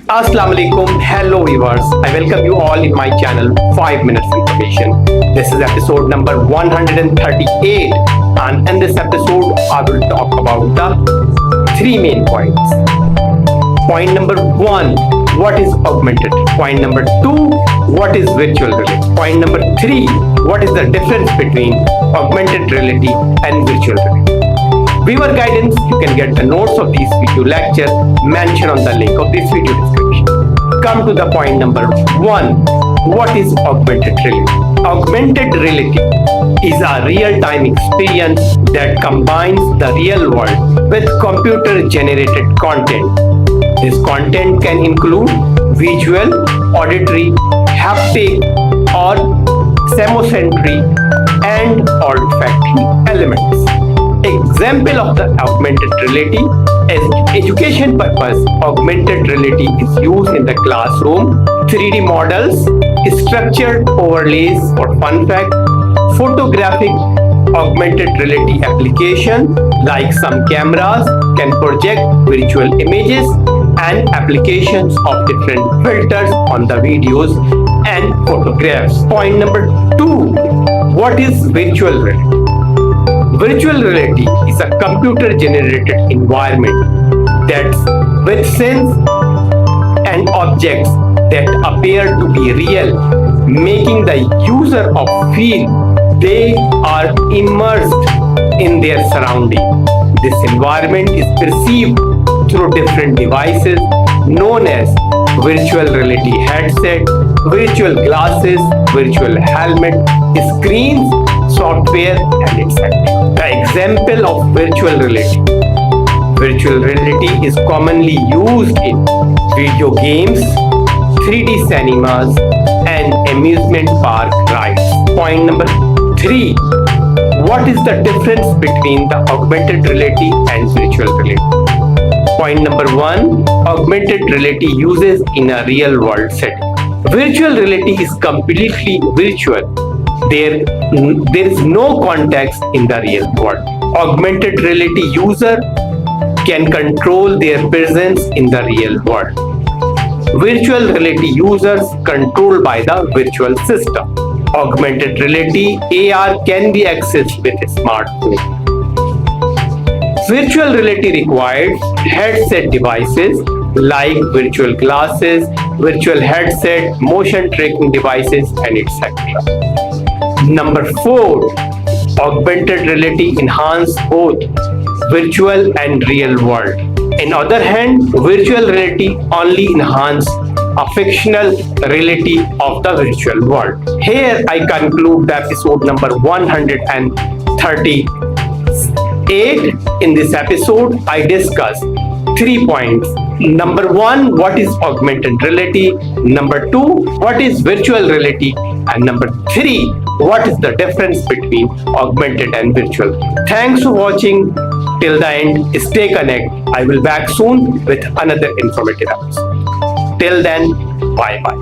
Assalamu alaikum, hello viewers. I welcome you all in my channel 5 Minutes Information. This is episode number 138, and in this episode I will talk about the three main points. Point number 1, what is augmented? Point number 2, what is virtual reality? Point number 3, what is the difference between augmented reality and virtual reality? Viewer guidance, you can get the notes of this video lecture mentioned on the link of this video description. Come to the point number 1. What is augmented reality? Augmented reality is a real-time experience that combines the real world with computer-generated content. This content can include visual, auditory, haptic, or semosensory and olfactory elements. Example of the augmented reality is education purpose. Augmented reality is used in the classroom. 3D models, structured overlays for fun fact, photographic augmented reality application like some cameras can project virtual images and applications of different filters on the videos and photographs. Point number 2, what is virtual reality? Virtual reality is a computer-generated environment that's with scenes and objects that appear to be real, making the user feel they are immersed in their surrounding. This environment is perceived through different devices known as virtual reality headset, virtual glasses, virtual helmet, screens, software, and etc. The example of virtual reality. Virtual reality is commonly used in video games, 3D cinemas, and amusement park rides. Point number 3. What is the difference between the augmented reality and virtual reality? Point number 1. Augmented reality uses in a real world setting. Virtual reality is completely virtual. There is no context in the real world. Augmented reality user can control their presence in the real world. Virtual reality users controlled by the virtual system. Augmented reality AR can be accessed with a smartphone. Virtual reality requires headset devices like virtual glasses, virtual headset, motion tracking devices, and etc. Number 4, augmented reality enhances both virtual and real world. On the other hand, virtual reality only enhances a fictional reality of the virtual world. Here I conclude the episode number 138. In this episode, I discussed 3 points. Number 1, what is augmented reality? Number 2, what is virtual reality? And number 3, what is the difference between augmented and virtual? Thanks for watching till the end. Stay connected. I will back soon with another informative episode. Till then, bye bye.